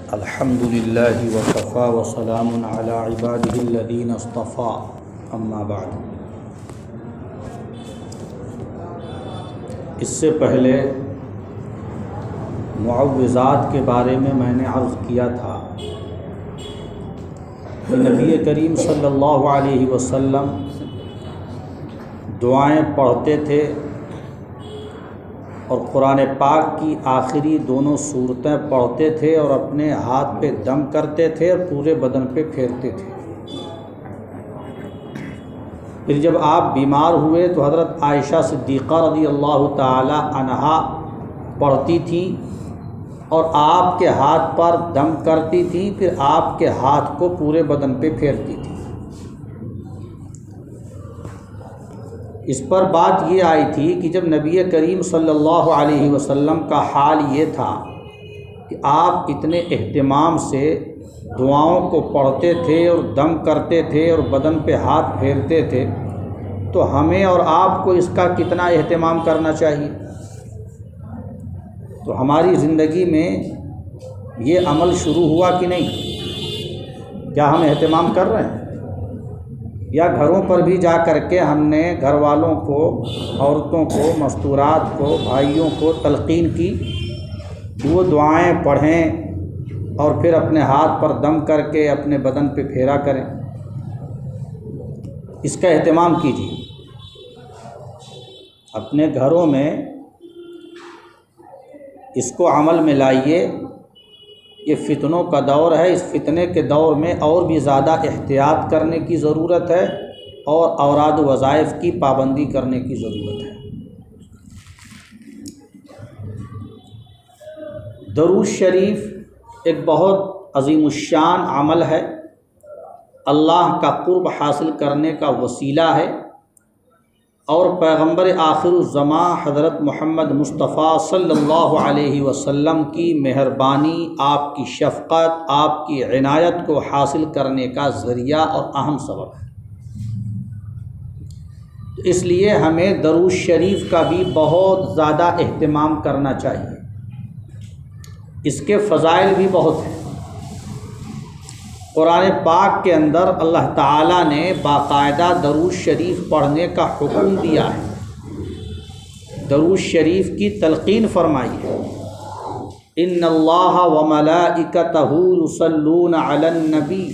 الحمدللہ وکفی وسلام علی عبادہ الذین اصطفی اما بعد۔ اس سے پہلے معوذات کے بارے میں نے عرض کیا تھا کہ نبی کریم صلی اللہ علیہ وسلم دعائیں پڑھتے تھے اور قرآن پاک کی آخری دونوں صورتیں پڑھتے تھے اور اپنے ہاتھ پہ دم کرتے تھے اور پورے بدن پہ پھیرتے تھے۔ پھر جب آپ بیمار ہوئے تو حضرت عائشہ صدیقہ رضی اللہ تعالی عنہا پڑھتی تھیں اور آپ کے ہاتھ پر دم کرتی تھیں، پھر آپ کے ہاتھ کو پورے بدن پہ پھیرتی تھیں۔ اس پر بات یہ آئی تھی کہ جب نبی کریم صلی اللہ علیہ وسلم کا حال یہ تھا کہ آپ اتنے اہتمام سے دعاؤں کو پڑھتے تھے اور دم کرتے تھے اور بدن پہ ہاتھ پھیرتے تھے، تو ہمیں اور آپ کو اس کا کتنا اہتمام کرنا چاہیے۔ تو ہماری زندگی میں یہ عمل شروع ہوا کہ نہیں؟ کیا ہم اہتمام کر رہے ہیں؟ یا گھروں پر بھی جا کر کے ہم نے گھر والوں کو، عورتوں کو، مستورات کو، بھائیوں کو تلقین کی کہ وہ دعائیں پڑھیں اور پھر اپنے ہاتھ پر دم کر کے اپنے بدن پہ پھیرا کریں؟ اس کا اہتمام کیجیے اپنے گھروں میں، اس کو عمل میں لائیے۔ یہ فتنوں کا دور ہے، اس فتنے کے دور میں اور بھی زیادہ احتیاط کرنے کی ضرورت ہے اور اوراد و وظائف کی پابندی کرنے کی ضرورت ہے۔ درود شریف ایک بہت عظیم الشان عمل ہے، اللہ کا قرب حاصل کرنے کا وسیلہ ہے، اور پیغمبر آخر الزماں حضرت محمد مصطفیٰ صلی اللہ علیہ وسلم کی مہربانی، آپ کی شفقت، آپ کی عنایت کو حاصل کرنے کا ذریعہ اور اہم سبب ہے۔ تو اس لیے ہمیں درود شریف کا بھی بہت زیادہ اہتمام کرنا چاہیے۔ اس کے فضائل بھی بہت ہیں۔ قرآن پاک کے اندر اللہ تعالیٰ نے باقاعدہ درود شریف پڑھنے کا حکم دیا ہے، درود شریف کی تلقین فرمائی ہے۔ ان اللہ وملائکتہ یصلون علی النبی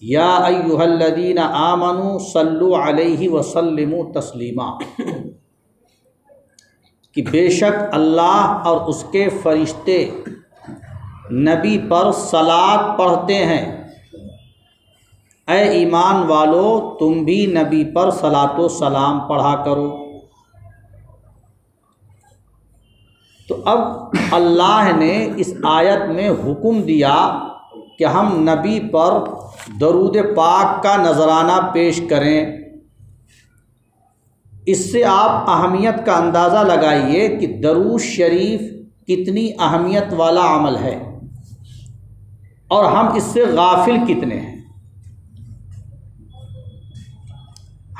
یا ایھا الذین آمنوا صلوا علیہ وسلموا تسلیما، کہ بے شک اللہ اور اس کے فرشتے نبی پر صلاۃ پڑھتے ہیں، اے ایمان والو تم بھی نبی پر صلاۃ و سلام پڑھا کرو۔ تو اب اللہ نے اس آیت میں حکم دیا کہ ہم نبی پر درود پاک کا نذرانہ پیش کریں۔ اس سے آپ اہمیت کا اندازہ لگائیے کہ درود شریف کتنی اہمیت والا عمل ہے اور ہم اس سے غافل کتنے ہیں۔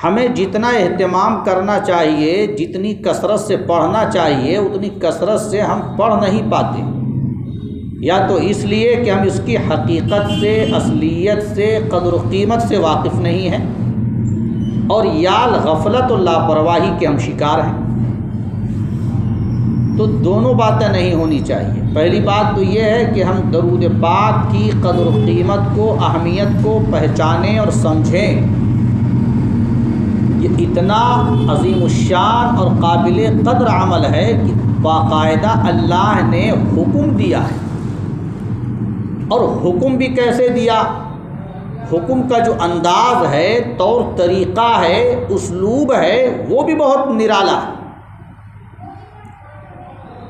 ہمیں جتنا اہتمام کرنا چاہیے، جتنی کثرت سے پڑھنا چاہیے، اتنی کثرت سے ہم پڑھ نہیں پاتے، یا تو اس لیے کہ ہم اس کی حقیقت سے، اصلیت سے، قدر و قیمت سے واقف نہیں ہیں، اور یا غفلت و لاپرواہی کے ہم شکار ہیں۔ تو دونوں باتیں نہیں ہونی چاہیے۔ پہلی بات تو یہ ہے کہ ہم درود پاک کی قدر و قیمت کو، اہمیت کو پہچانیں اور سمجھیں۔ یہ اتنا عظیم الشان اور قابل قدر عمل ہے کہ باقاعدہ اللہ نے حکم دیا ہے، اور حکم بھی کیسے دیا؟ حکم کا جو انداز ہے، طور طریقہ ہے، اسلوب ہے، وہ بھی بہت نرالا ہے۔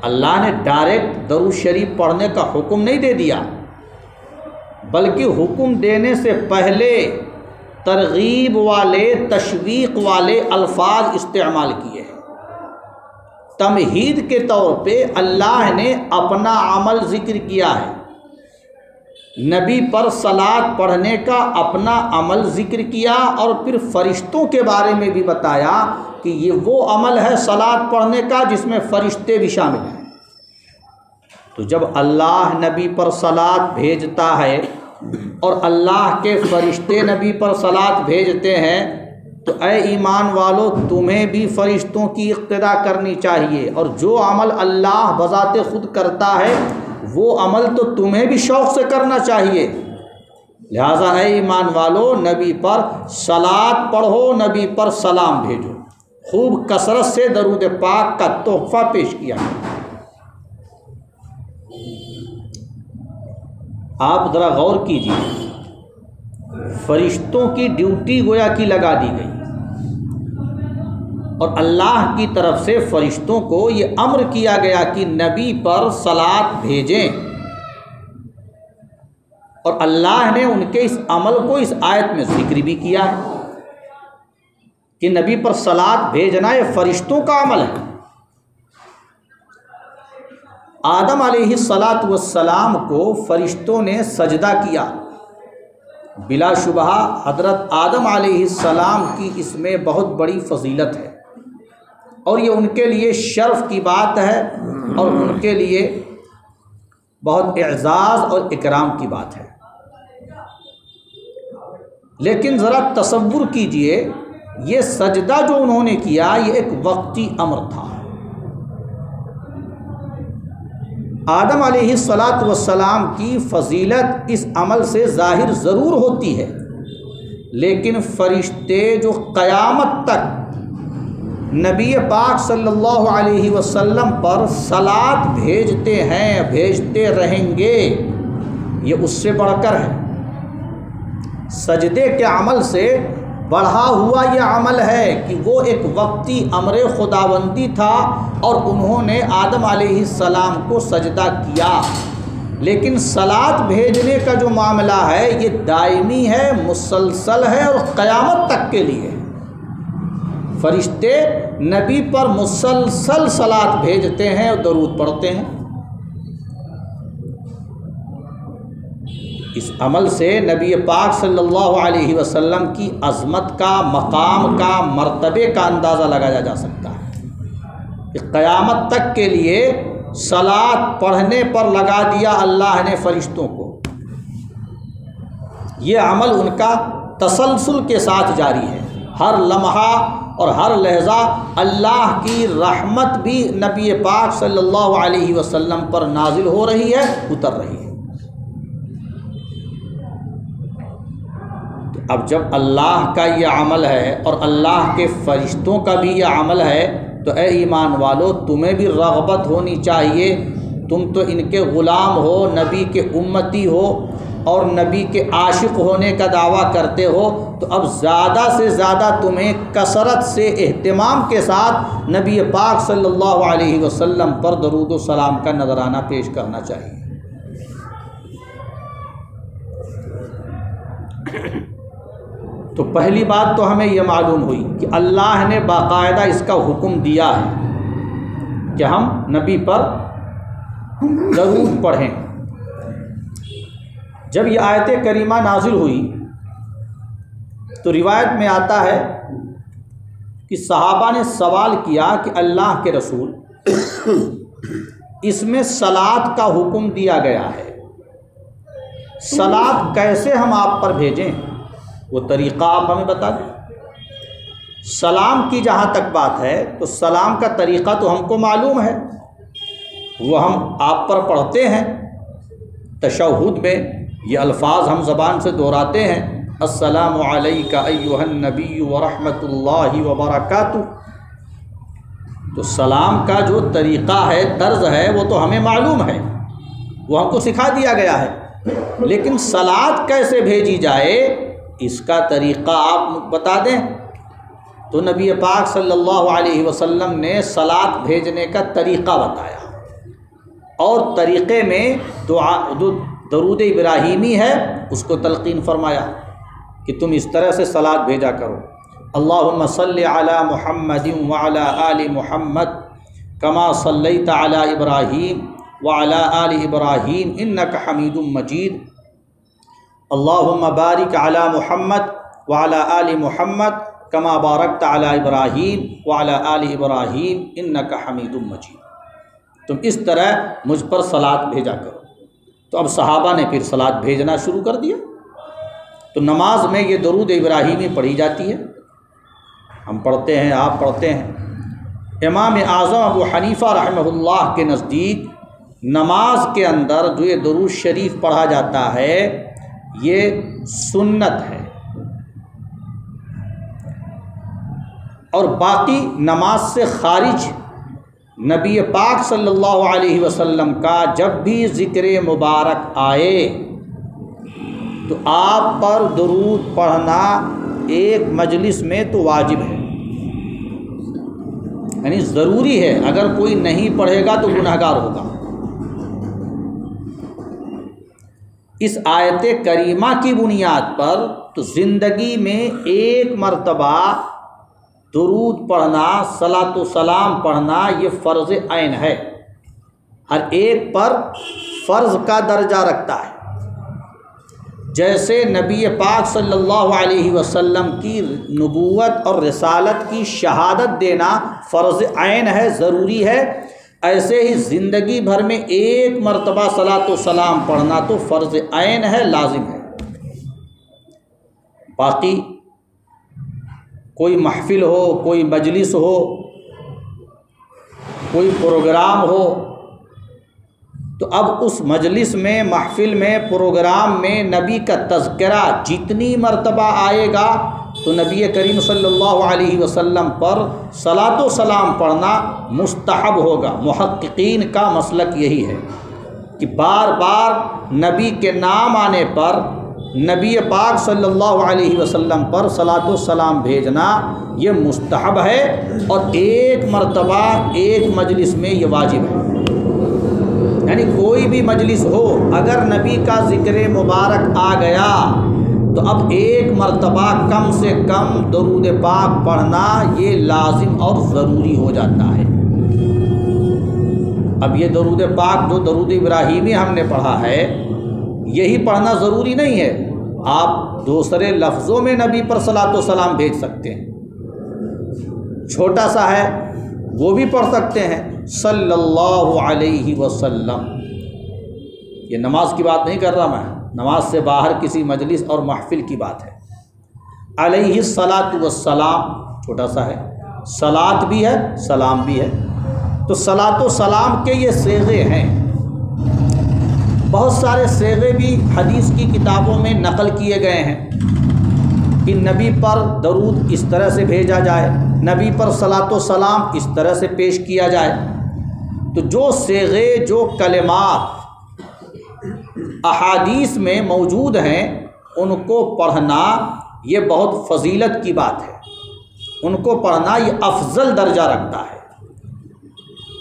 اللہ نے ڈائریکٹ درود شریف پڑھنے کا حکم نہیں دے دیا، بلکہ حکم دینے سے پہلے ترغیب والے، تشویق والے الفاظ استعمال کیے ہیں۔ تمہید کے طور پہ اللہ نے اپنا عمل ذکر کیا ہے، نبی پر صلاۃ پڑھنے کا اپنا عمل ذکر کیا، اور پھر فرشتوں کے بارے میں بھی بتایا کہ یہ وہ عمل ہے صلاۃ پڑھنے کا جس میں فرشتے بھی شامل ہیں۔ تو جب اللہ نبی پر صلات بھیجتا ہے اور اللہ کے فرشتے نبی پر صلات بھیجتے ہیں تو اے ایمان والو تمہیں بھی فرشتوں کی اقتدا کرنی چاہیے، اور جو عمل اللہ بذات خود کرتا ہے وہ عمل تو تمہیں بھی شوق سے کرنا چاہیے۔ لہٰذا اے ایمان والو نبی پر صلات پڑھو، نبی پر سلام بھیجو، خوب کثرت سے درود پاک کا تحفہ پیش کیا۔ آپ ذرا غور کیجیے، فرشتوں کی ڈیوٹی گویا کی لگا دی گئی، اور اللہ کی طرف سے فرشتوں کو یہ امر کیا گیا کہ نبی پر صلات بھیجیں، اور اللہ نے ان کے اس عمل کو اس آیت میں ذکر بھی کیا ہے کہ نبی پر صلات بھیجنا یہ فرشتوں کا عمل ہے۔ آدم علیہ السلام کو فرشتوں نے سجدہ کیا، بلا شبہ حضرت آدم علیہ السلام کی اس میں بہت بڑی فضیلت ہے، اور یہ ان کے لیے شرف کی بات ہے، اور ان کے لیے بہت اعزاز اور اکرام کی بات ہے۔ لیکن ذرا تصور کیجئے، یہ سجدہ جو انہوں نے کیا یہ ایک وقتی امر تھا۔ آدم علیہ السلام کی فضیلت اس عمل سے ظاہر ضرور ہوتی ہے، لیکن فرشتے جو قیامت تک نبی پاک صلی اللہ علیہ وسلم پر صلات بھیجتے ہیں، بھیجتے رہیں گے، یہ اس سے بڑھ کر ہے۔ سجدے کے عمل سے بڑھا ہوا یہ عمل ہے کہ وہ ایک وقتی امر خداوندی تھا اور انہوں نے آدم علیہ السلام کو سجدہ کیا، لیکن صلات بھیجنے کا جو معاملہ ہے یہ دائمی ہے، مسلسل ہے، اور قیامت تک کے لیے۔ فرشتے نبی پر مسلسل صلات بھیجتے ہیں اور درود پڑھتے ہیں۔ اس عمل سے نبی پاک صلی اللہ علیہ وسلم کی عظمت کا، مقام کا، مرتبے کا اندازہ لگایا جا سکتا ہے کہ قیامت تک کے لیے صلات پڑھنے پر لگا دیا اللہ نے فرشتوں کو۔ یہ عمل ان کا تسلسل کے ساتھ جاری ہے، ہر لمحہ اور ہر لحظہ اللہ کی رحمت بھی نبی پاک صلی اللہ علیہ وسلم پر نازل ہو رہی ہے، اتر رہی ہے۔ اب جب اللہ کا یہ عمل ہے اور اللہ کے فرشتوں کا بھی یہ عمل ہے تو اے ایمان والو تمہیں بھی رغبت ہونی چاہیے۔ تم تو ان کے غلام ہو، نبی کے امتی ہو اور نبی کے عاشق ہونے کا دعویٰ کرتے ہو، تو اب زیادہ سے زیادہ تمہیں کثرت سے اہتمام کے ساتھ نبی پاک صلی اللہ علیہ وسلم پر درود و سلام کا نذرانہ پیش کرنا چاہیے۔ تو پہلی بات تو ہمیں یہ معلوم ہوئی کہ اللہ نے باقاعدہ اس کا حکم دیا ہے کہ ہم نبی پر درود پڑھیں۔ جب یہ آیت کریمہ نازل ہوئی تو روایت میں آتا ہے کہ صحابہ نے سوال کیا کہ اللہ کے رسول، اس میں صلات کا حکم دیا گیا ہے، صلات کیسے ہم آپ پر بھیجیں؟ وہ طریقہ آپ ہمیں بتا دیں۔ سلام کی جہاں تک بات ہے تو سلام کا طریقہ تو ہم کو معلوم ہے، وہ ہم آپ پر پڑھتے ہیں، تشہد میں یہ الفاظ ہم زبان سے دہراتے ہیں، السلام علیک ایھا النبی ورحمۃ اللہ وبرکاتہ۔ تو سلام کا جو طریقہ ہے، طرز ہے، وہ تو ہمیں معلوم ہے، وہ ہم کو سکھا دیا گیا ہے، لیکن صلات کیسے بھیجی جائے اس کا طریقہ آپ بتا دیں۔ تو نبی پاک صلی اللہ علیہ وسلم نے صلات بھیجنے کا طریقہ بتایا، اور طریقے میں درود ابراہیمی ہے اس کو تلقین فرمایا کہ تم اس طرح سے صلات بھیجا کرو، اللہم صلی علی محمد وعلی آل محمد کما صلیت علی ابراہیم وعلی آل ابراہیم انک حمید مجید، اللہم بارک علی محمد وعلی آل محمد کما بارکت علی ابراہیم وعلی آل ابراہیم انک حمید مجید۔ تم اس طرح مجھ پر صلات بھیجا کرو۔ تو اب صحابہ نے پھر صلات بھیجنا شروع کر دیا۔ تو نماز میں یہ درود ابراہیمی پڑھی جاتی ہے، ہم پڑھتے ہیں، آپ پڑھتے ہیں۔ امام اعظم ابو حنیفہ رحمہ اللہ کے نزدیک نماز کے اندر جو یہ درود شریف پڑھا جاتا ہے یہ سنت ہے، اور باقی نماز سے خارج نبی پاک صلی اللہ علیہ وسلم کا جب بھی ذکر مبارک آئے تو آپ پر درود پڑھنا ایک مجلس میں تو واجب ہے، یعنی ضروری ہے، اگر کوئی نہیں پڑھے گا تو گنہگار ہوگا۔ اس آیت کریمہ کی بنیاد پر تو زندگی میں ایک مرتبہ درود پڑھنا، صلاۃ و سلام پڑھنا یہ فرض عین ہے، ہر ایک پر فرض کا درجہ رکھتا ہے۔ جیسے نبی پاک صلی اللہ علیہ وسلم کی نبوت اور رسالت کی شہادت دینا فرض عین ہے، ضروری ہے، ایسے ہی زندگی بھر میں ایک مرتبہ صلاۃ و سلام پڑھنا تو فرض عین ہے، لازم ہے۔ باقی کوئی محفل ہو، کوئی مجلس ہو، کوئی پروگرام ہو، تو اب اس مجلس میں، محفل میں، پروگرام میں نبی کا تذکرہ جتنی مرتبہ آئے گا تو نبی کریم صلی اللہ علیہ وسلم پر صلاۃ و سلام پڑھنا مستحب ہوگا۔ محققین کا مسلک یہی ہے کہ بار بار نبی کے نام آنے پر نبی پاک صلی اللہ علیہ وسلم پر صلاۃ و سلام بھیجنا یہ مستحب ہے، اور ایک مرتبہ ایک مجلس میں یہ واجب ہے۔ یعنی کوئی بھی مجلس ہو، اگر نبی کا ذکر مبارک آ گیا تو اب ایک مرتبہ کم سے کم درود پاک پڑھنا یہ لازم اور ضروری ہو جاتا ہے۔ اب یہ درود پاک جو درود ابراہیمی ہم نے پڑھا ہے یہی پڑھنا ضروری نہیں ہے، آپ دوسرے لفظوں میں نبی پر صلاۃ و سلام بھیج سکتے ہیں، چھوٹا سا ہے وہ بھی پڑھ سکتے ہیں، صلی اللہ علیہ وسلم۔ یہ نماز کی بات نہیں کر رہا میں، نماز سے باہر کسی مجلس اور محفل کی بات ہے۔ علیہ الصلاۃ والسلام چھوٹا سا ہے، صلاۃ بھی ہے، سلام بھی ہے، تو صلاۃ و سلام کے یہ صیغے ہیں۔ بہت سارے صیغے بھی حدیث کی کتابوں میں نقل کیے گئے ہیں کہ نبی پر درود اس طرح سے بھیجا جائے، نبی پر صلاۃ و سلام اس طرح سے پیش کیا جائے۔ تو جو صیغے، جو کلمات احادیث میں موجود ہیں ان کو پڑھنا یہ بہت فضیلت کی بات ہے، ان کو پڑھنا یہ افضل درجہ رکھتا ہے۔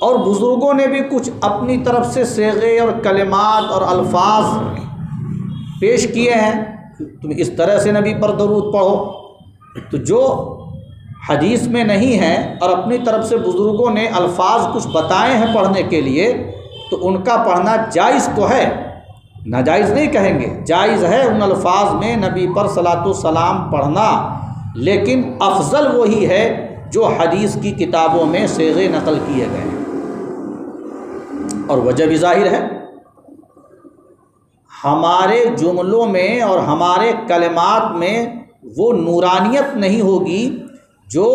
اور بزرگوں نے بھی کچھ اپنی طرف سے صیغے اور کلمات اور الفاظ پیش کیے ہیں، تم اس طرح سے نبی پر درود پڑھو۔ تو جو حدیث میں نہیں ہے اور اپنی طرف سے بزرگوں نے الفاظ کچھ بتائے ہیں پڑھنے کے لیے تو ان کا پڑھنا جائز تو ہے، ناجائز نہیں کہیں گے، جائز ہے ان الفاظ میں نبی پر صلاۃ و سلام پڑھنا، لیکن افضل وہی ہے جو حدیث کی کتابوں میں صیغے نقل کیے گئے ہیں۔ اور وجہ بھی ظاہر ہے، ہمارے جملوں میں اور ہمارے کلمات میں وہ نورانیت نہیں ہوگی جو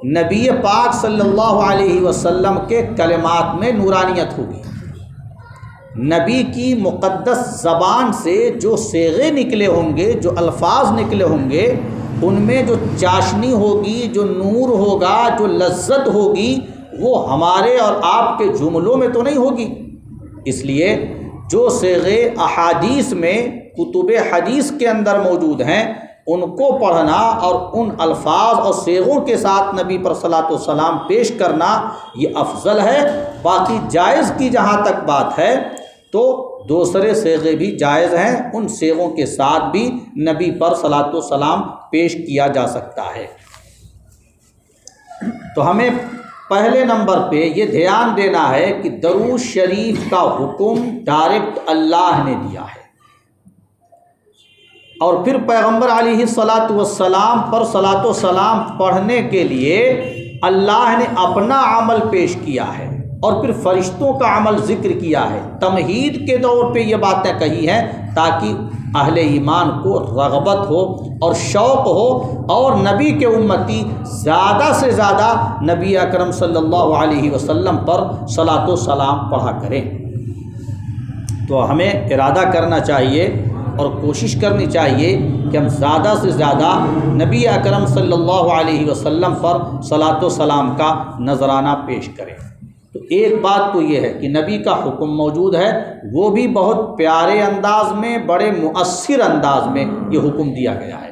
نبی پاک صلی اللہ علیہ وسلم کے کلمات میں نورانیت ہوگی۔ نبی کی مقدس زبان سے جو صیغے نکلے ہوں گے، جو الفاظ نکلے ہوں گے، ان میں جو چاشنی ہوگی، جو نور ہوگا، جو لذت ہوگی، وہ ہمارے اور آپ کے جملوں میں تو نہیں ہوگی۔ اس لیے جو صیغے احادیث میں کتب حدیث کے اندر موجود ہیں ان کو پڑھنا اور ان الفاظ اور صیغوں کے ساتھ نبی پر صلاۃ و سلام پیش کرنا یہ افضل ہے۔ باقی جائز کی جہاں تک بات ہے تو دوسرے صیغے بھی جائز ہیں، ان صیغوں کے ساتھ بھی نبی پر صلاۃ و سلام پیش کیا جا سکتا ہے۔ تو ہمیں پہلے نمبر پہ یہ دھیان دینا ہے کہ درود شریف کا حکم ڈائریکٹ اللہ نے دیا ہے، اور پھر پیغمبر علیہ الصلاۃ والسلام پر صلاۃ و سلام پڑھنے کے لیے اللہ نے اپنا عمل پیش کیا ہے اور پھر فرشتوں کا عمل ذکر کیا ہے، تمہید کے دور پہ یہ باتیں کہی ہیں تاکہ اہل ایمان کو رغبت ہو اور شوق ہو، اور نبی کے امتی زیادہ سے زیادہ نبی اکرم صلی اللہ علیہ وسلم پر صلاۃ و سلام پڑھا کریں۔ تو ہمیں ارادہ کرنا چاہیے اور کوشش کرنی چاہیے کہ ہم زیادہ سے زیادہ نبی اکرم صلی اللہ علیہ وسلم پر صلاۃ و سلام کا نذرانہ پیش کریں۔ تو ایک بات تو یہ ہے کہ نبی کا حکم موجود ہے، وہ بھی بہت پیارے انداز میں، بڑے مؤثر انداز میں یہ حکم دیا گیا ہے۔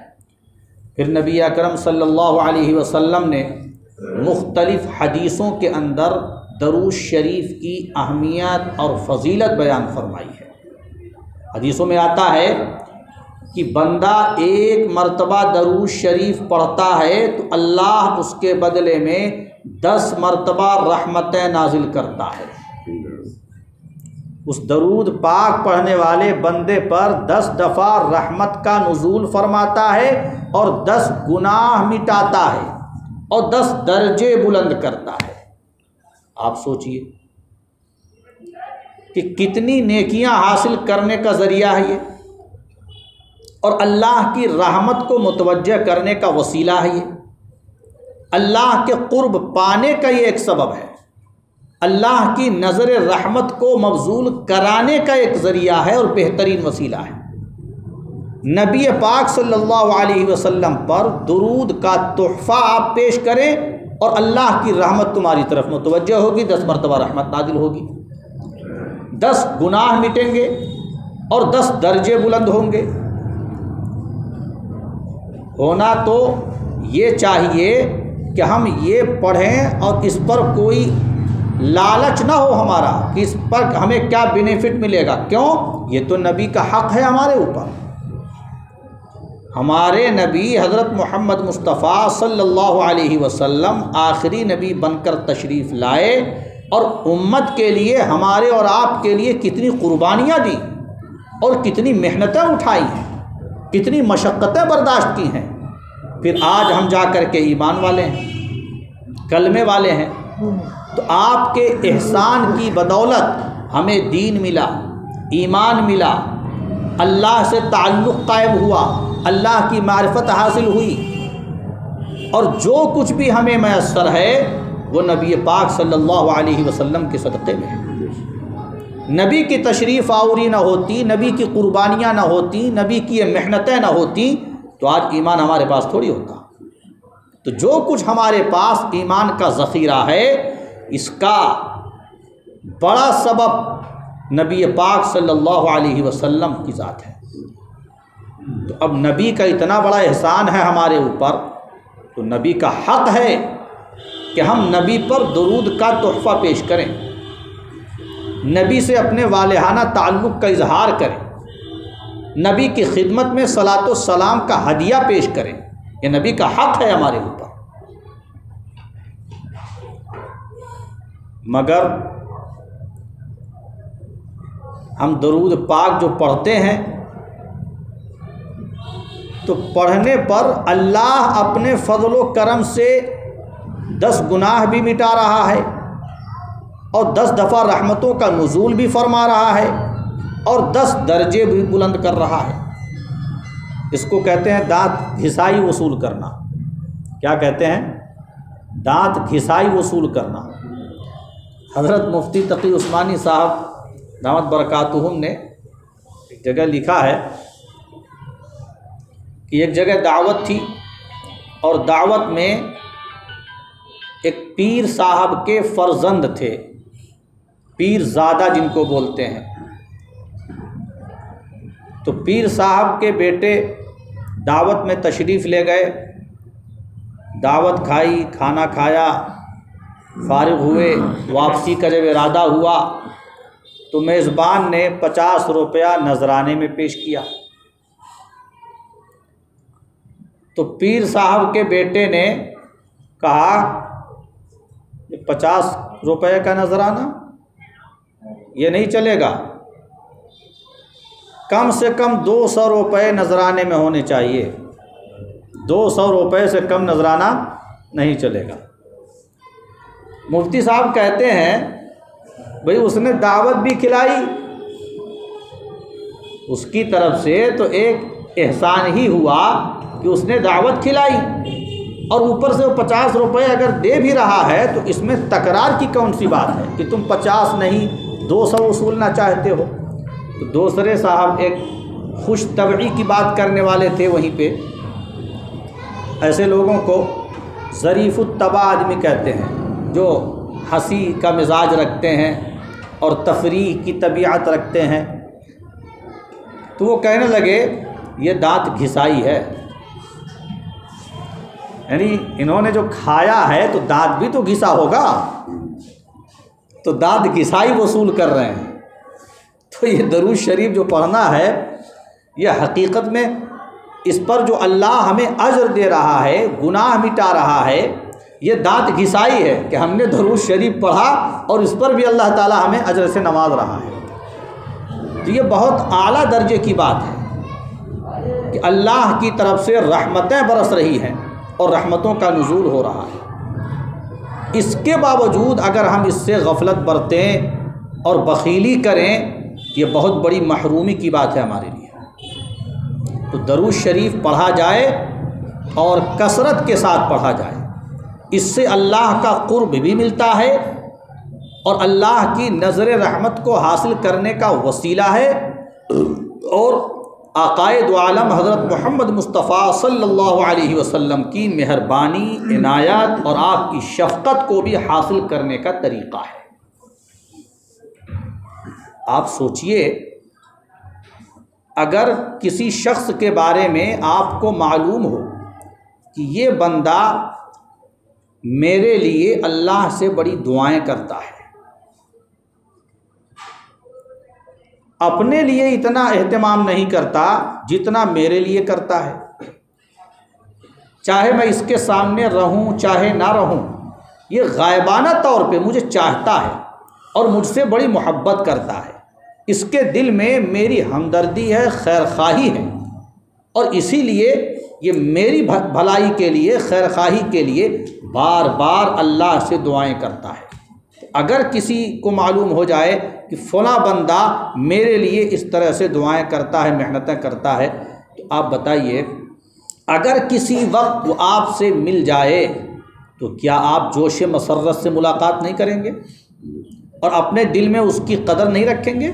پھر نبی اکرم صلی اللہ علیہ وسلم نے مختلف حدیثوں کے اندر درود شریف کی اہمیت اور فضیلت بیان فرمائی ہے۔ حدیثوں میں آتا ہے کہ بندہ ایک مرتبہ درود شریف پڑھتا ہے تو اللہ اس کے بدلے میں 10 مرتبہ رحمتیں نازل کرتا ہے۔ اس درود پاک پڑھنے والے بندے پر 10 دفعہ رحمت کا نزول فرماتا ہے اور 10 گناہ مٹاتا ہے اور 10 درجے بلند کرتا ہے۔ آپ سوچئے کہ کتنی نیکیاں حاصل کرنے کا ذریعہ ہے یہ، اور اللہ کی رحمت کو متوجہ کرنے کا وسیلہ ہے یہ، اللہ کے قرب پانے کا یہ ایک سبب ہے، اللہ کی نظر رحمت کو مبذول کرانے کا ایک ذریعہ ہے اور بہترین وسیلہ ہے۔ نبی پاک صلی اللہ علیہ وسلم پر درود کا تحفہ آپ پیش کریں اور اللہ کی رحمت تمہاری طرف متوجہ ہوگی، 10 مرتبہ رحمت نازل ہوگی، 10 گناہ مٹیں گے اور 10 درجے بلند ہوں گے۔ ہونا تو یہ چاہیے کہ ہم یہ پڑھیں اور اس پر کوئی لالچ نہ ہو ہمارا کہ اس پر ہمیں کیا بینیفٹ ملے گا، کیوں؟ یہ تو نبی کا حق ہے ہمارے اوپر۔ ہمارے نبی حضرت محمد مصطفیٰ صلی اللہ علیہ وسلم آخری نبی بن کر تشریف لائے اور امت کے لیے، ہمارے اور آپ کے لیے کتنی قربانیاں دی اور کتنی محنتیں اٹھائی ہیں، کتنی مشقتیں برداشت کی ہیں۔ پھر آج ہم جا کر کے ایمان والے ہیں، کلمے والے ہیں، تو آپ کے احسان کی بدولت ہمیں دین ملا، ایمان ملا، اللہ سے تعلق قائم ہوا، اللہ کی معرفت حاصل ہوئی، اور جو کچھ بھی ہمیں میسر ہے وہ نبی پاک صلی اللہ علیہ وسلم کے صدقے میں ہے۔ نبی کی تشریف آوری نہ ہوتی، نبی کی قربانیاں نہ ہوتی، نبی کی یہ محنتیں نہ ہوتی تو آج ایمان ہمارے پاس تھوڑی ہوتا۔ تو جو کچھ ہمارے پاس ایمان کا ذخیرہ ہے، اس کا بڑا سبب نبی پاک صلی اللہ علیہ وسلم کی ذات ہے۔ تو اب نبی کا اتنا بڑا احسان ہے ہمارے اوپر، تو نبی کا حق ہے کہ ہم نبی پر درود کا تحفہ پیش کریں، نبی سے اپنے والہانہ تعلق کا اظہار کریں، نبی کی خدمت میں صلاۃ و سلام کا ہدیہ پیش کریں۔ یہ نبی کا حق ہے ہمارے اوپر۔ مگر ہم درود پاک جو پڑھتے ہیں تو پڑھنے پر اللہ اپنے فضل و کرم سے 10 گناہ بھی مٹا رہا ہے اور 10 دفعہ رحمتوں کا نزول بھی فرما رہا ہے اور 10 درجے بھی بلند کر رہا ہے۔ اس کو کہتے ہیں دانت گھسائی وصول کرنا۔ کیا کہتے ہیں؟ دانت گھسائی وصول کرنا۔ حضرت مفتی تقی عثمانی صاحب دامت برکاتہم نے ایک جگہ لکھا ہے کہ ایک جگہ دعوت تھی اور دعوت میں ایک پیر صاحب کے فرزند تھے، پیر زادہ جن کو بولتے ہیں۔ تو پیر صاحب کے بیٹے دعوت میں تشریف لے گئے، دعوت کھائی، کھانا کھایا، فارغ ہوئے، واپسی کا جب ارادہ ہوا تو میزبان نے 50 روپیہ نذرانے میں پیش کیا۔ تو پیر صاحب کے بیٹے نے کہا 50 روپے کا نذرانہ یہ نہیں چلے گا، کم سے کم 200 روپے نذرانے میں ہونے چاہیے، 200 روپے سے کم نذرانہ نہیں چلے گا۔ مفتی صاحب کہتے ہیں بھئی اس نے دعوت بھی کھلائی، اس کی طرف سے تو ایک احسان ہی ہوا کہ اس نے دعوت کھلائی، اور اوپر سے وہ 50 روپے اگر دے بھی رہا ہے تو اس میں تکرار کی کون سی بات ہے کہ تم 50 نہیں 200 وصولنا چاہتے ہو؟ تو دوسرے صاحب ایک خوش طبعی کی بات کرنے والے تھے وہیں پہ، ایسے لوگوں کو ظریف الطبع آدمی کہتے ہیں، جو ہنسی کا مزاج رکھتے ہیں اور تفریح کی طبیعت رکھتے ہیں۔ تو وہ کہنے لگے یہ دانت گھسائی ہے، یعنی انہوں نے جو کھایا ہے تو دانت بھی تو گھسا ہوگا، تو دانت گھسائی وصول کر رہے ہیں۔ تو یہ درود شریف جو پڑھنا ہے یہ حقیقت میں اس پر جو اللہ ہمیں اجر دے رہا ہے، گناہ مٹا رہا ہے، یہ دانت گھسائی ہے کہ ہم نے درود شریف پڑھا اور اس پر بھی اللہ تعالی ہمیں اجر سے نواز رہا ہے۔ تو یہ بہت اعلیٰ درجے کی بات ہے کہ اللہ کی طرف سے رحمتیں برس رہی ہیں اور رحمتوں کا نزول ہو رہا ہے۔ اس کے باوجود اگر ہم اس سے غفلت برتیں اور بخیلی کریں، یہ بہت بڑی محرومی کی بات ہے ہمارے لیے۔ تو درود شریف پڑھا جائے اور کثرت کے ساتھ پڑھا جائے، اس سے اللہ کا قرب بھی ملتا ہے اور اللہ کی نظر رحمت کو حاصل کرنے کا وسیلہ ہے، اور آقائے دو عالم حضرت محمد مصطفیٰ صلی اللہ علیہ وسلم کی مہربانی، عنایت اور آپ کی شفقت کو بھی حاصل کرنے کا طریقہ ہے۔ آپ سوچئے، اگر کسی شخص کے بارے میں آپ کو معلوم ہو کہ یہ بندہ میرے لیے اللہ سے بڑی دعائیں کرتا ہے، اپنے لیے اتنا اہتمام نہیں کرتا جتنا میرے لیے کرتا ہے، چاہے میں اس کے سامنے رہوں چاہے نہ رہوں، یہ غائبانہ طور پہ مجھے چاہتا ہے اور مجھ سے بڑی محبت کرتا ہے، اس کے دل میں میری ہمدردی ہے، خیر خواہی ہے، اور اسی لیے یہ میری بھلائی کے لیے، خیر خواہی کے لیے بار بار اللہ سے دعائیں کرتا ہے۔ اگر کسی کو معلوم ہو جائے کہ فلاں بندہ میرے لیے اس طرح سے دعائیں کرتا ہے، محنتیں کرتا ہے، تو آپ بتائیے اگر کسی وقت وہ آپ سے مل جائے تو کیا آپ جوش مسرت سے ملاقات نہیں کریں گے اور اپنے دل میں اس کی قدر نہیں رکھیں گے؟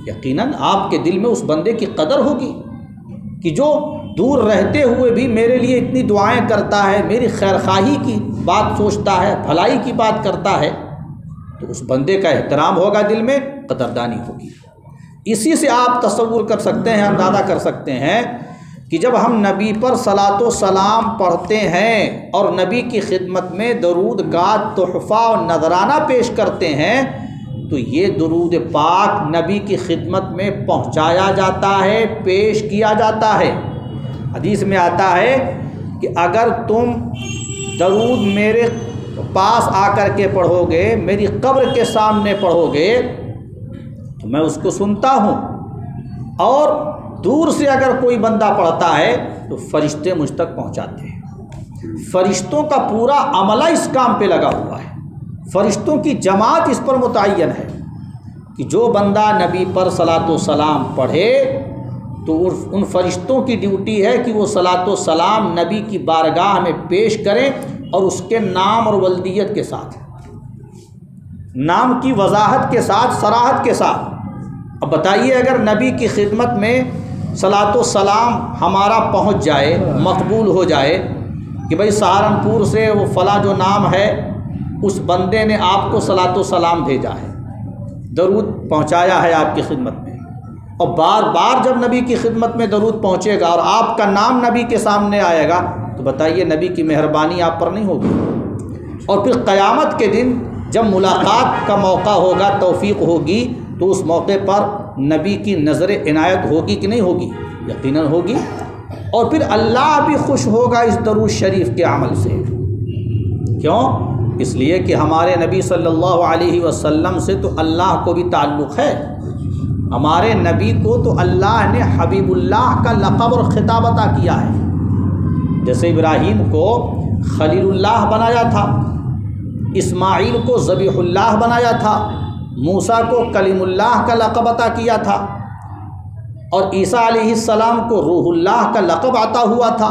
یقیناً آپ کے دل میں اس بندے کی قدر ہوگی کہ جو دور رہتے ہوئے بھی میرے لیے اتنی دعائیں کرتا ہے، میری خیر خواہی کی بات سوچتا ہے، بھلائی کی بات کرتا ہے، تو اس بندے کا احترام ہوگا، دل میں قدردانی ہوگی۔ اسی سے آپ تصور کر سکتے ہیں، اندازہ کر سکتے ہیں کہ جب ہم نبی پر صلاۃ و سلام پڑھتے ہیں اور نبی کی خدمت میں درود گاد تحفہ اور نذرانہ پیش کرتے ہیں، تو یہ درود پاک نبی کی خدمت میں پہنچایا جاتا ہے، پیش کیا جاتا ہے۔ حدیث میں آتا ہے کہ اگر تم درود میرے پاس آ کر کے پڑھو گے، میری قبر کے سامنے پڑھو گے، تو میں اس کو سنتا ہوں، اور دور سے اگر کوئی بندہ پڑھتا ہے تو فرشتے مجھ تک پہنچاتے ہیں۔ فرشتوں کا پورا عملہ اس کام پہ لگا ہوا ہے، فرشتوں کی جماعت اس پر متعین ہے کہ جو بندہ نبی پر صلاۃ و سلام پڑھے تو ان فرشتوں کی ڈیوٹی ہے کہ وہ صلاۃ و سلام نبی کی بارگاہ میں پیش کریں، اور اس کے نام اور ولدیت کے ساتھ، نام کی وضاحت کے ساتھ، صراحت کے ساتھ۔ اب بتائیے اگر نبی کی خدمت میں صلاۃ و سلام ہمارا پہنچ جائے، مقبول ہو جائے کہ بھئی سہارنپور سے وہ فلاں جو نام ہے اس بندے نے آپ کو صلاۃ و سلام بھیجا ہے، درود پہنچایا ہے آپ کی خدمت میں، اور بار بار جب نبی کی خدمت میں درود پہنچے گا اور آپ کا نام نبی کے سامنے آئے گا، تو بتائیے نبی کی مہربانی آپ پر نہیں ہوگی؟ اور پھر قیامت کے دن جب ملاقات کا موقع ہوگا، توفیق ہوگی، تو اس موقع پر نبی کی نظر عنایت ہوگی کہ نہیں ہوگی؟ یقیناً ہوگی، اور پھر اللہ بھی خوش ہوگا اس درود شریف کے عمل سے۔ کیوں؟ اس لیے کہ ہمارے نبی صلی اللہ علیہ وسلم سے تو اللہ کو بھی تعلق ہے، ہمارے نبی کو تو اللہ نے حبیب اللہ کا لقب اور خطاب عطا کیا ہے۔ جیسے ابراہیم کو خلیل اللہ بنایا تھا، اسماعیل کو ذبیح اللہ بنایا تھا، موسیٰ کو کلیم اللہ کا لقب عطا کیا تھا اور عیسیٰ علیہ السلام کو روح اللہ کا لقب عطا ہوا تھا،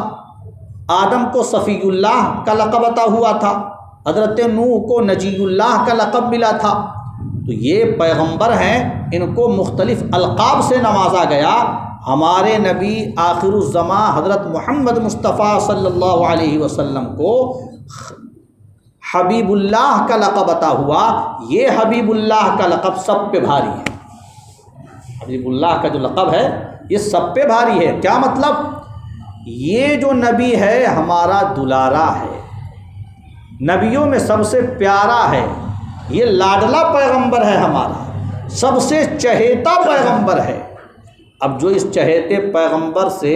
آدم کو صفی اللہ کا لقب عطا ہوا تھا، حضرت نوح کو نجی اللہ کا لقب ملا تھا۔ تو یہ پیغمبر ہیں، ان کو مختلف القاب سے نوازا گیا۔ ہمارے نبی آخر الزماں حضرت محمد مصطفیٰ صلی اللہ علیہ وسلم کو حبیب اللہ کا لقب عطا ہوا۔ یہ حبیب اللہ کا لقب سب پہ بھاری ہے۔ حبیب اللہ کا جو لقب ہے یہ سب پہ بھاری ہے۔ کیا مطلب؟ یہ جو نبی ہے ہمارا دلارا ہے، نبیوں میں سب سے پیارا ہے، یہ لاڈلا پیغمبر ہے، ہمارا سب سے چہیتا پیغمبر ہے۔ اب جو اس چہیتے پیغمبر سے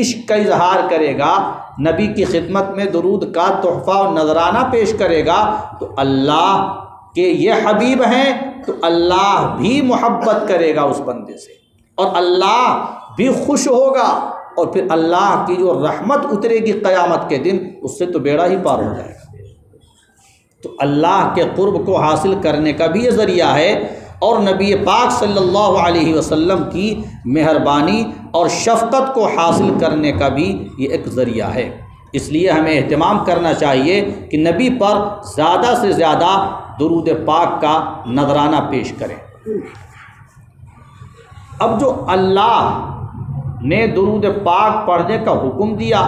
عشق کا اظہار کرے گا، نبی کی خدمت میں درود کا تحفہ اور نذرانہ پیش کرے گا، تو اللہ کے یہ حبیب ہیں تو اللہ بھی محبت کرے گا اس بندے سے، اور اللہ بھی خوش ہوگا، اور پھر اللہ کی جو رحمت اترے گی قیامت کے دن، اس سے تو بیڑا ہی پار ہو جائے گا۔ تو اللہ کے قرب کو حاصل کرنے کا بھی یہ ذریعہ ہے، اور نبی پاک صلی اللہ علیہ وسلم کی مہربانی اور شفقت کو حاصل کرنے کا بھی یہ ایک ذریعہ ہے۔ اس لیے ہمیں اہتمام کرنا چاہیے کہ نبی پر زیادہ سے زیادہ درود پاک کا نذرانہ پیش کریں۔ اب جو اللہ نے درود پاک پڑھنے کا حکم دیا،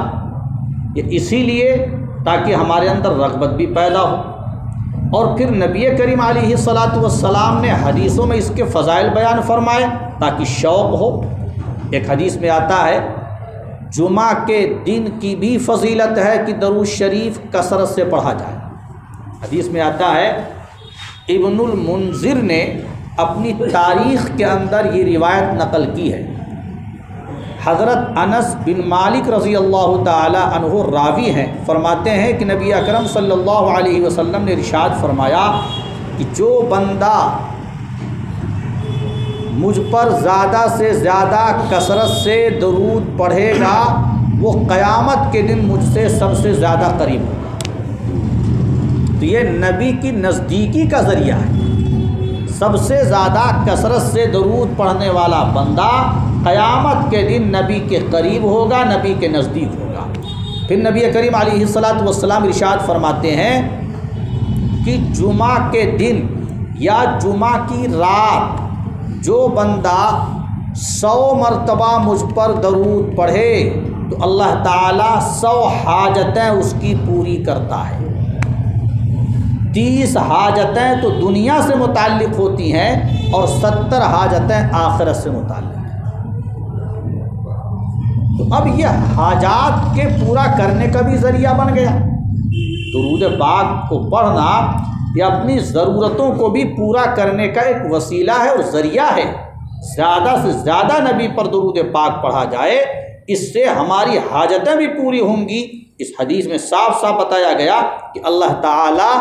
یہ اسی لیے تاکہ ہمارے اندر رغبت بھی پیدا ہو، اور پھر نبی کریم علیہ السلام نے حدیثوں میں اس کے فضائل بیان فرمائے تاکہ شوق ہو۔ ایک حدیث میں آتا ہے جمعہ کے دن کی بھی فضیلت ہے کہ درود شریف کثرت سے پڑھا جائے۔ حدیث میں آتا ہے، ابن المنذر نے اپنی تاریخ کے اندر یہ روایت نقل کی ہے۔ حضرت انس بن مالک رضی اللہ تعالی عنہ راوی ہیں، فرماتے ہیں کہ نبی اکرم صلی اللہ علیہ وسلم نے ارشاد فرمایا کہ جو بندہ مجھ پر زیادہ سے زیادہ کثرت سے درود پڑھے گا وہ قیامت کے دن مجھ سے سب سے زیادہ قریب ہوگا۔ تو یہ نبی کی نزدیکی کا ذریعہ ہے۔ سب سے زیادہ کثرت سے درود پڑھنے والا بندہ قیامت کے دن نبی کے قریب ہوگا، نبی کے نزدیک ہوگا۔ پھر نبی کریم علیہ السلام ارشاد فرماتے ہیں کہ جمعہ کے دن یا جمعہ کی رات جو بندہ 100 مرتبہ مجھ پر درود پڑھے تو اللہ تعالیٰ 100 حاجتیں اس کی پوری کرتا ہے۔ 30 حاجتیں تو دنیا سے متعلق ہوتی ہیں اور 70 حاجتیں آخرت سے متعلق ہیں۔ تو اب یہ حاجات کے پورا کرنے کا بھی ذریعہ بن گیا۔ درود پاک کو پڑھنا یہ اپنی ضرورتوں کو بھی پورا کرنے کا ایک وسیلہ ہے اور ذریعہ ہے۔ زیادہ سے زیادہ نبی پر درود پاک پڑھا جائے، اس سے ہماری حاجتیں بھی پوری ہوں گی۔ اس حدیث میں صاف صاف بتایا گیا کہ اللہ تعالیٰ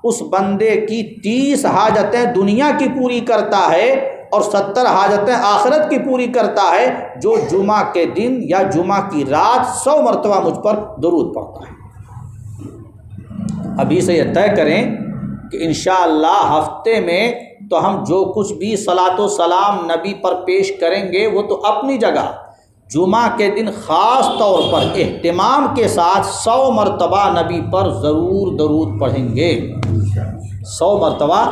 اس بندے کی 30 حاجتیں دنیا کی پوری کرتا ہے اور 70 حاجتیں آخرت کی پوری کرتا ہے، جو جمعہ کے دن یا جمعہ کی رات 100 مرتبہ مجھ پر درود پڑھتا ہے۔ ابھی سے یہ طے کریں کہ انشاءاللہ ہفتے میں تو ہم جو کچھ بھی صلاۃ و سلام نبی پر پیش کریں گے وہ تو اپنی جگہ، جمعہ کے دن خاص طور پر اہتمام کے ساتھ 100 مرتبہ نبی پر ضرور درود پڑھیں گے۔ 100 مرتبہ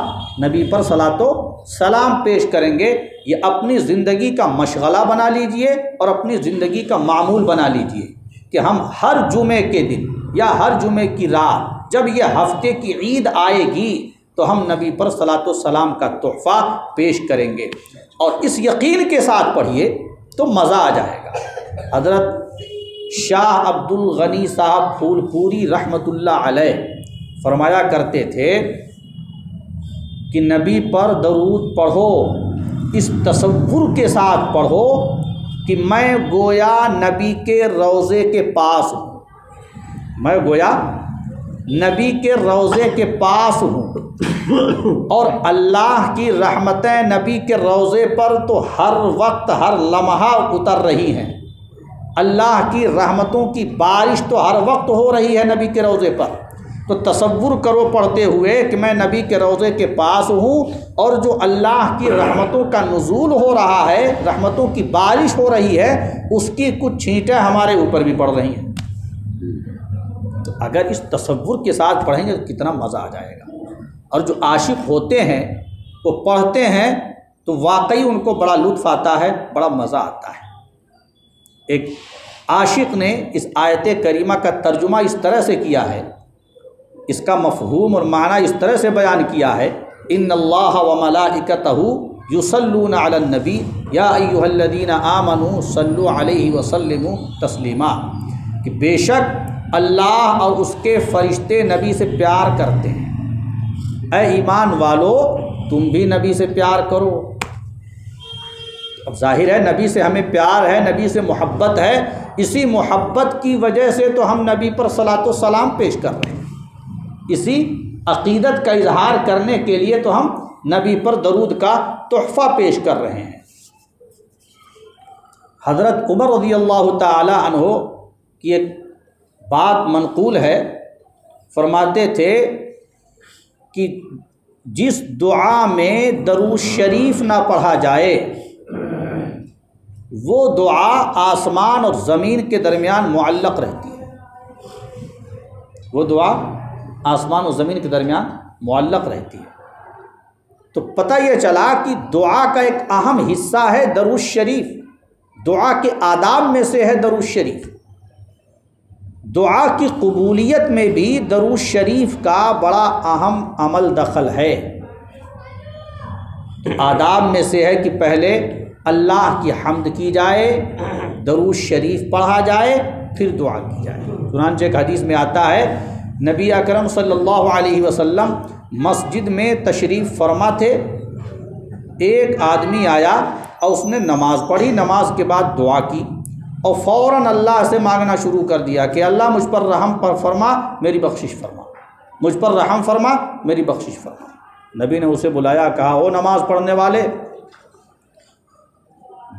نبی پر صلاۃ و سلام پیش کریں گے۔ یہ اپنی زندگی کا مشغلہ بنا لیجئے اور اپنی زندگی کا معمول بنا لیجئے کہ ہم ہر جمعے کے دن یا ہر جمعے کی رات جب یہ ہفتے کی عید آئے گی تو ہم نبی پر صلاۃ و سلام کا تحفہ پیش کریں گے، اور اس یقین کے ساتھ پڑھیے تو مزہ آ جائے گا۔ حضرت شاہ عبد الغنی صاحب پھول پوری رحمۃ اللہ علیہ فرمایا کرتے تھے کہ نبی پر درود پڑھو، اس تصور کے ساتھ پڑھو کہ میں گویا نبی کے روضے کے پاس ہوں، میں گویا نبی کے روضے کے پاس ہوں، اور اللہ کی رحمتیں نبی کے روضے پر تو ہر وقت ہر لمحہ اتر رہی ہیں، اللہ کی رحمتوں کی بارش تو ہر وقت ہو رہی ہے نبی کے روضے پر۔ تو تصور کرو پڑھتے ہوئے کہ میں نبی کے روضے کے پاس ہوں اور جو اللہ کی رحمتوں کا نزول ہو رہا ہے، رحمتوں کی بارش ہو رہی ہے، اس کی کچھ چھینٹیں ہمارے اوپر بھی پڑ رہی ہیں۔ تو اگر اس تصور کے ساتھ پڑھیں گے تو کتنا مزہ آ جائے گا۔ اور جو عاشق ہوتے ہیں وہ پڑھتے ہیں تو واقعی ان کو بڑا لطف آتا ہے، بڑا مزہ آتا ہے۔ ایک عاشق نے اس آیت کریمہ کا ترجمہ اس طرح سے کیا ہے، اس کا مفہوم اور معنی اس طرح سے بیان کیا ہے، ان اللہ وملائکتہ یصلون علی النبی یا ایھا الذین آمنوا صلوا علیہ وسلموا تسلیما، کہ بے شک اللہ اور اس کے فرشتے نبی سے پیار کرتے ہیں، اے ایمان والو تم بھی نبی سے پیار کرو۔ اب ظاہر ہے نبی سے ہمیں پیار ہے، نبی سے محبت ہے، اسی محبت کی وجہ سے تو ہم نبی پر صلاۃ و سلام پیش کر رہے ہیں، اسی عقیدت کا اظہار کرنے کے لیے تو ہم نبی پر درود کا تحفہ پیش کر رہے ہیں۔ حضرت عمر رضی اللہ تعالی عنہ کی ایک بات منقول ہے، فرماتے تھے کہ جس دعا میں درود شریف نہ پڑھا جائے وہ دعا آسمان اور زمین کے درمیان معلق رہتی ہے، وہ دعا آسمان اور زمین کے درمیان معلق رہتی ہے۔ تو پتہ یہ چلا کہ دعا کا ایک اہم حصہ ہے درود شریف، دعا کے آداب میں سے ہے درود شریف۔ دعا کی قبولیت میں بھی درود شریف کا بڑا اہم عمل دخل ہے۔ آداب میں سے ہے کہ پہلے اللہ کی حمد کی جائے، درود شریف پڑھا جائے، پھر دعا کی جائے۔ چنانچہ ایک حدیث میں آتا ہے نبی اکرم صلی اللہ علیہ وسلم مسجد میں تشریف فرما تھے، ایک آدمی آیا اور اس نے نماز پڑھی، نماز کے بعد دعا کی اور فوراً اللہ سے مانگنا شروع کر دیا کہ اللہ مجھ پر رحم فرما، میری بخشش فرما، مجھ پر رحم فرما، میری بخشش فرما۔ نبی نے اسے بلایا، کہا او نماز پڑھنے والے،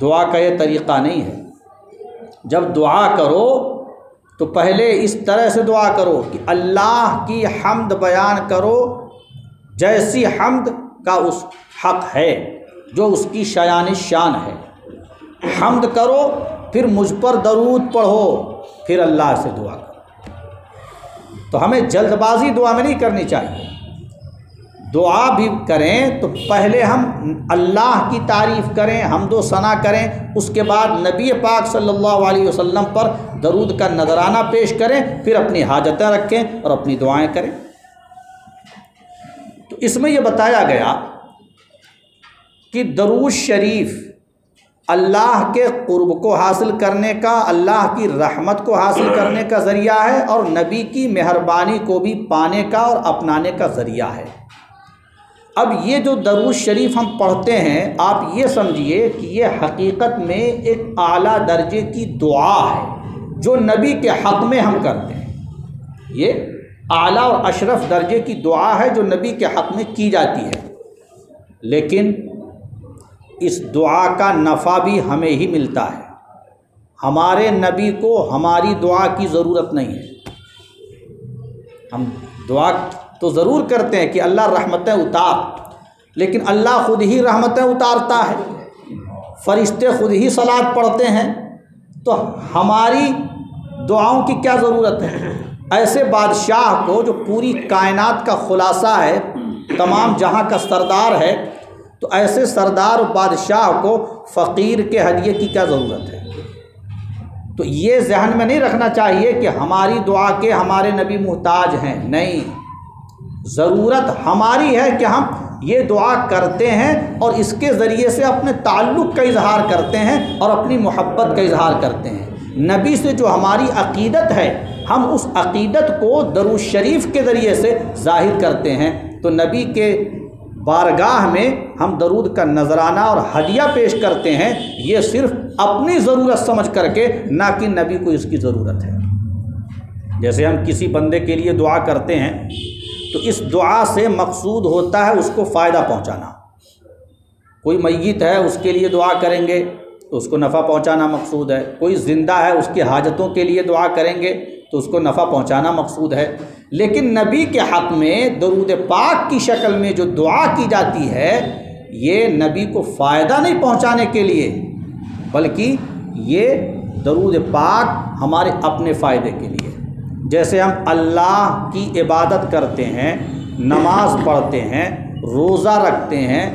دعا کا یہ طریقہ نہیں ہے، جب دعا کرو تو پہلے اس طرح سے دعا کرو کہ اللہ کی حمد بیان کرو جیسی حمد کا اس حق ہے، جو اس کی شایان شان ہے۔ حمد کرو، پھر مجھ پر درود پڑھو، پھر اللہ سے دعا کرو۔ تو ہمیں جلد بازی دعا میں نہیں کرنی چاہیے، دعا بھی کریں تو پہلے ہم اللہ کی تعریف کریں، حمد و ثنا کریں، اس کے بعد نبی پاک صلی اللہ علیہ وسلم پر درود کا نذرانہ پیش کریں، پھر اپنی حاجتیں رکھیں اور اپنی دعائیں کریں۔ تو اس میں یہ بتایا گیا کہ درود شریف اللہ کے قرب کو حاصل کرنے کا، اللہ کی رحمت کو حاصل کرنے کا ذریعہ ہے، اور نبی کی مہربانی کو بھی پانے کا اور اپنانے کا ذریعہ ہے۔ اب یہ جو درود شریف ہم پڑھتے ہیں، آپ یہ سمجھیے کہ یہ حقیقت میں ایک اعلیٰ درجے کی دعا ہے جو نبی کے حق میں ہم کرتے ہیں۔ یہ اعلیٰ اور اشرف درجے کی دعا ہے جو نبی کے حق میں کی جاتی ہے، لیکن اس دعا کا نفع بھی ہمیں ہی ملتا ہے، ہمارے نبی کو ہماری دعا کی ضرورت نہیں ہے۔ ہم دعا تو ضرور کرتے ہیں کہ اللہ رحمتیں اتار، لیکن اللہ خود ہی رحمتیں اتارتا ہے، فرشتے خود ہی صلاۃ پڑھتے ہیں، تو ہماری دعاؤں کی کیا ضرورت ہے؟ ایسے بادشاہ کو جو پوری کائنات کا خلاصہ ہے، تمام جہاں کا سردار ہے، تو ایسے سردار و بادشاہ کو فقیر کے ہدیے کی کیا ضرورت ہے؟ تو یہ ذہن میں نہیں رکھنا چاہیے کہ ہماری دعا کے ہمارے نبی محتاج ہیں، نہیں، ضرورت ہماری ہے کہ ہم یہ دعا کرتے ہیں اور اس کے ذریعے سے اپنے تعلق کا اظہار کرتے ہیں اور اپنی محبت کا اظہار کرتے ہیں۔ نبی سے جو ہماری عقیدت ہے، ہم اس عقیدت کو درود شریف کے ذریعے سے ظاہر کرتے ہیں۔ تو نبی کے بارگاہ میں ہم درود کا نذرانہ اور ہدیہ پیش کرتے ہیں، یہ صرف اپنی ضرورت سمجھ کر کے، نہ کہ نبی کو اس کی ضرورت ہے۔ جیسے ہم کسی بندے کے لیے دعا کرتے ہیں تو اس دعا سے مقصود ہوتا ہے اس کو فائدہ پہنچانا۔ کوئی میت ہے، اس کے لیے دعا کریں گے تو اس کو نفع پہنچانا مقصود ہے، کوئی زندہ ہے، اس کی حاجتوں کے لیے دعا کریں گے تو تو اس کو نفع پہنچانا مقصود ہے۔ لیکن نبی کے حق میں درود پاک کی شکل میں جو دعا کی جاتی ہے یہ نبی کو فائدہ نہیں پہنچانے کے لیے، بلکہ یہ درود پاک ہمارے اپنے فائدے کے لیے۔ جیسے ہم اللہ کی عبادت کرتے ہیں، نماز پڑھتے ہیں، روزہ رکھتے ہیں،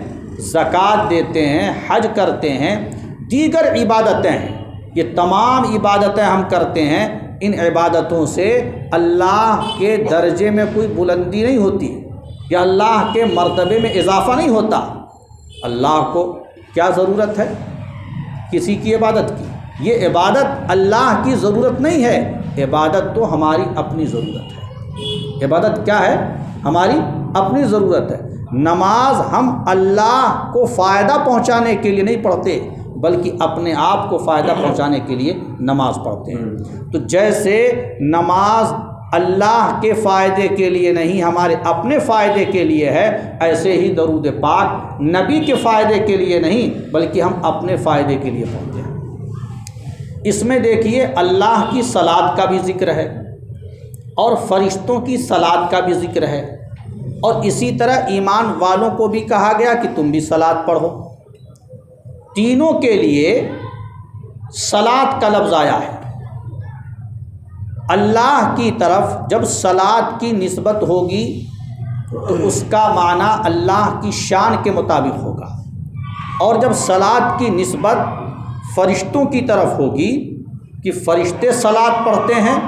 زکوٰۃ دیتے ہیں، حج کرتے ہیں، دیگر عبادتیں ہیں، یہ تمام عبادتیں ہم کرتے ہیں، ان عبادتوں سے اللہ کے درجے میں کوئی بلندی نہیں ہوتی یا اللہ کے مرتبے میں اضافہ نہیں ہوتا۔ اللہ کو کیا ضرورت ہے کسی کی عبادت کی؟ یہ عبادت اللہ کی ضرورت نہیں ہے، عبادت تو ہماری اپنی ضرورت ہے۔ عبادت کیا ہے؟ ہماری اپنی ضرورت ہے۔ نماز ہم اللہ کو فائدہ پہنچانے کے لیے نہیں پڑھتے بلکہ اپنے آپ کو فائدہ پہنچانے کے لیے نماز پڑھتے ہیں۔ تو جیسے نماز اللہ کے فائدے کے لیے نہیں ہمارے اپنے فائدے کے لیے ہے، ایسے ہی درود پاک نبی کے فائدے کے لیے نہیں بلکہ ہم اپنے فائدے کے لیے پڑھتے ہیں۔ اس میں دیکھیے اللہ کی صلات کا بھی ذکر ہے اور فرشتوں کی صلات کا بھی ذکر ہے، اور اسی طرح ایمان والوں کو بھی کہا گیا کہ تم بھی صلات پڑھو۔ تینوں کے لیے صلات کا لفظ آیا ہے۔ اللہ کی طرف جب صلات کی نسبت ہوگی تو اس کا معنی اللہ کی شان کے مطابق ہوگا، اور جب صلات کی نسبت فرشتوں کی طرف ہوگی کہ فرشتے صلات پڑھتے ہیں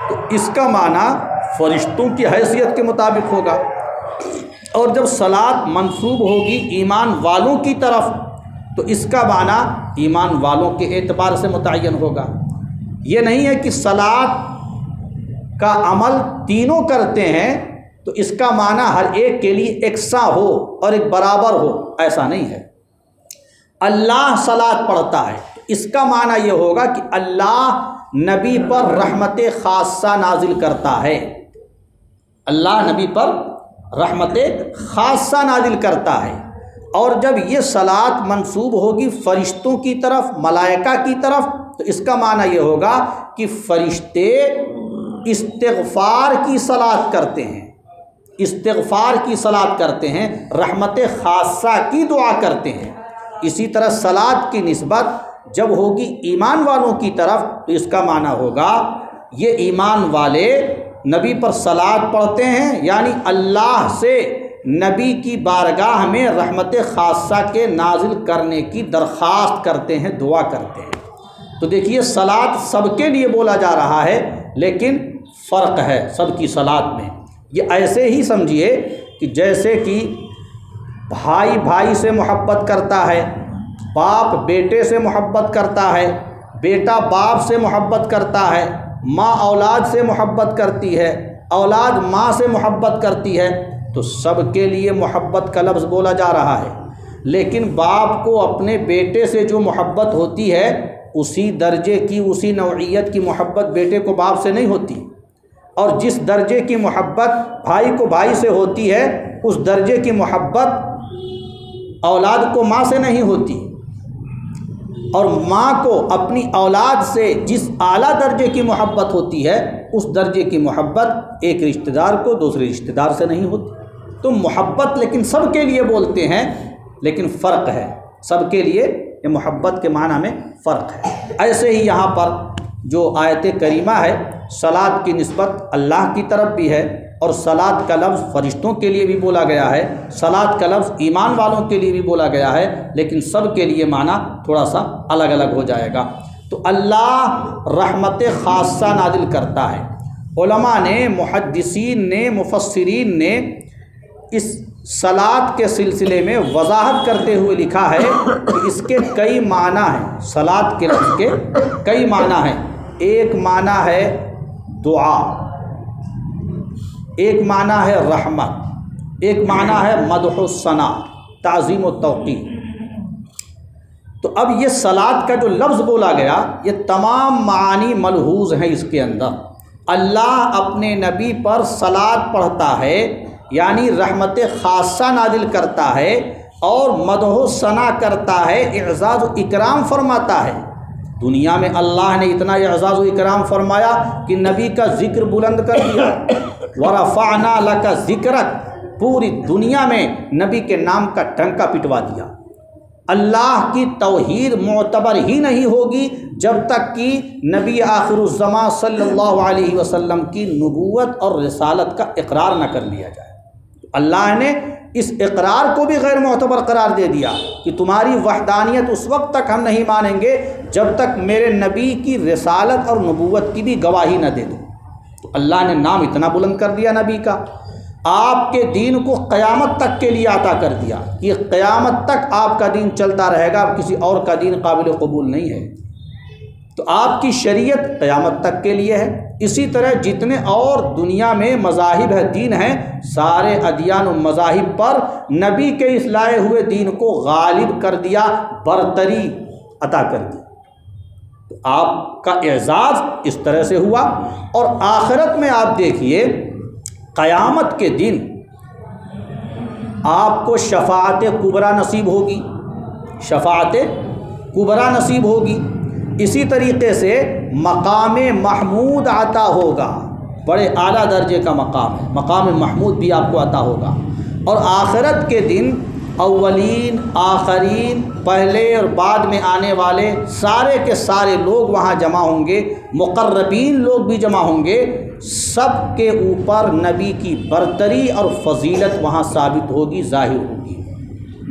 تو اس کا معنی فرشتوں کی حیثیت کے مطابق ہوگا، اور جب صلات منسوب ہوگی ایمان والوں کی طرف تو اس کا معنی ایمان والوں کے اعتبار سے متعین ہوگا۔ یہ نہیں ہے کہ صلات کا عمل تینوں کرتے ہیں تو اس کا معنی ہر ایک کے لیے یکساں ہو اور ایک برابر ہو، ایسا نہیں ہے۔ اللہ صلات پڑھتا ہے تو اس کا معنی یہ ہوگا کہ اللہ نبی پر رحمت خاصہ نازل کرتا ہے، اللہ نبی پر رحمت خاصہ نازل کرتا ہے۔ اور جب یہ صلات منسوب ہوگی فرشتوں کی طرف، ملائکہ کی طرف، تو اس کا معنی یہ ہوگا کہ فرشتے استغفار کی صلات کرتے ہیں، استغفار کی صلات کرتے ہیں، رحمت خاصہ کی دعا کرتے ہیں۔ اسی طرح صلات کی نسبت جب ہوگی ایمان والوں کی طرف تو اس کا معنی ہوگا یہ ایمان والے نبی پر صلات پڑھتے ہیں، یعنی اللہ سے نبی کی بارگاہ میں رحمت خاصہ کے نازل کرنے کی درخواست کرتے ہیں، دعا کرتے ہیں۔ تو دیکھیے صلات سب کے لیے بولا جا رہا ہے لیکن فرق ہے سب کی صلات میں۔ یہ ایسے ہی سمجھیے کہ جیسے کہ بھائی بھائی سے محبت کرتا ہے، باپ بیٹے سے محبت کرتا ہے، بیٹا باپ سے محبت کرتا ہے، ماں اولاد سے محبت کرتی ہے، اولاد ماں سے محبت کرتی ہے، تو سب کے لیے محبت کا لفظ بولا جا رہا ہے۔ لیکن باپ کو اپنے بیٹے سے جو محبت ہوتی ہے اسی درجے کی، اسی نوعیت کی محبت بیٹے کو باپ سے نہیں ہوتی، اور جس درجے کی محبت بھائی کو بھائی سے ہوتی ہے اس درجے کی محبت اولاد کو ماں سے نہیں ہوتی، اور ماں کو اپنی اولاد سے جس اعلیٰ درجے کی محبت ہوتی ہے اس درجے کی محبت ایک رشتہ دار کو دوسرے رشتہ دار سے نہیں ہوتی۔ تو محبت لیکن سب کے لیے بولتے ہیں لیکن فرق ہے، سب کے لیے یہ محبت کے معنی میں فرق ہے۔ ایسے ہی یہاں پر جو آیت کریمہ ہے صلات کی نسبت اللہ کی طرف بھی ہے، اور صلات کا لفظ فرشتوں کے لیے بھی بولا گیا ہے، صلات کا لفظ ایمان والوں کے لیے بھی بولا گیا ہے، لیکن سب کے لیے معنی تھوڑا سا الگ الگ ہو جائے گا۔ تو اللہ رحمت خاصہ نازل کرتا ہے۔ علماء نے، محدثین نے، مفسرین نے اس صلات کے سلسلے میں وضاحت کرتے ہوئے لکھا ہے کہ اس کے کئی معنی ہیں، صلات کے لفظ کے کئی معنی ہیں۔ ایک معنی ہے دعا، ایک معنی ہے رحمت، ایک معنی ہے مدح و ثنا، تعظیم و توقیر۔ تو اب یہ صلات کا جو لفظ بولا گیا یہ تمام معانی ملحوظ ہیں اس کے اندر۔ اللہ اپنے نبی پر صلات پڑھتا ہے یعنی رحمت خاصہ نازل کرتا ہے، اور مدح و ثنا کرتا ہے، اعزاز و اکرام فرماتا ہے۔ دنیا میں اللہ نے اتنا اعزاز و اکرام فرمایا کہ نبی کا ذکر بلند کر دیا، ورفعنا لک ذکرک، پوری دنیا میں نبی کے نام کا ڈنکا پٹوا دیا۔ اللہ کی توحید معتبر ہی نہیں ہوگی جب تک کہ نبی آخر الزماں صلی اللہ علیہ وسلم کی نبوت اور رسالت کا اقرار نہ کر لیا جائے۔ اللہ نے اس اقرار کو بھی غیر معتبر قرار دے دیا کہ تمہاری وحدانیت اس وقت تک ہم نہیں مانیں گے جب تک میرے نبی کی رسالت اور نبوت کی بھی گواہی نہ دے دو۔ تو اللہ نے نام اتنا بلند کر دیا نبی کا، آپ کے دین کو قیامت تک کے لیے عطا کر دیا کہ قیامت تک آپ کا دین چلتا رہے گا، کسی اور کا دین قابل قبول نہیں ہے۔ تو آپ کی شریعت قیامت تک کے لیے ہے۔ اسی طرح جتنے اور دنیا میں مذاہب ہے، دین ہیں، سارے ادیان و مذاہب پر نبی کے اس لائے ہوئے دین کو غالب کر دیا، برتری عطا کر دی۔ تو آپ کا اعزاز اس طرح سے ہوا۔ اور آخرت میں آپ دیکھیے، قیامت کے دن آپ کو شفاعت کبریٰ نصیب ہوگی، شفاعت کبریٰ نصیب ہوگی۔ اسی طریقے سے مقام محمود عطا ہوگا، بڑے اعلیٰ درجے کا مقام ہے، مقام محمود بھی آپ کو عطا ہوگا۔ اور آخرت کے دن اولین، آخرین، پہلے اور بعد میں آنے والے سارے کے سارے لوگ وہاں جمع ہوں گے، مقربین لوگ بھی جمع ہوں گے، سب کے اوپر نبی کی برتری اور فضیلت وہاں ثابت ہوگی، ظاہر ہوگی۔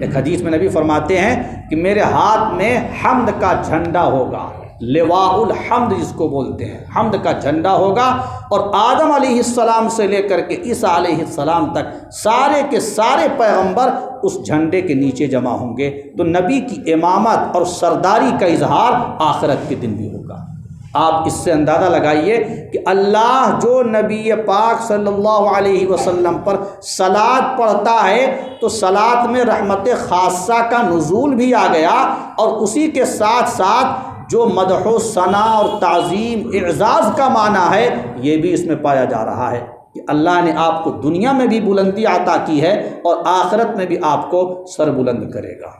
ایک حدیث میں نبی فرماتے ہیں کہ میرے ہاتھ میں حمد کا جھنڈا ہوگا، لواء الحمد جس کو بولتے ہیں، حمد کا جھنڈا ہوگا، اور آدم علیہ السلام سے لے کر کے عیسیٰ علیہ السلام تک سارے کے سارے پیغمبر اس جھنڈے کے نیچے جمع ہوں گے۔ تو نبی کی امامت اور سرداری کا اظہار آخرت کے دن بھی ہوگا۔ آپ اس سے اندازہ لگائیے کہ اللہ جو نبی پاک صلی اللہ علیہ وسلم پر صلاۃ پڑھتا ہے تو صلاۃ میں رحمت خاصہ کا نزول بھی آ گیا، اور اسی کے ساتھ ساتھ جو مدح و ثنا اور تعظیم، اعزاز کا معنی ہے، یہ بھی اس میں پایا جا رہا ہے کہ اللہ نے آپ کو دنیا میں بھی بلندی عطا کی ہے اور آخرت میں بھی آپ کو سر بلند کرے گا۔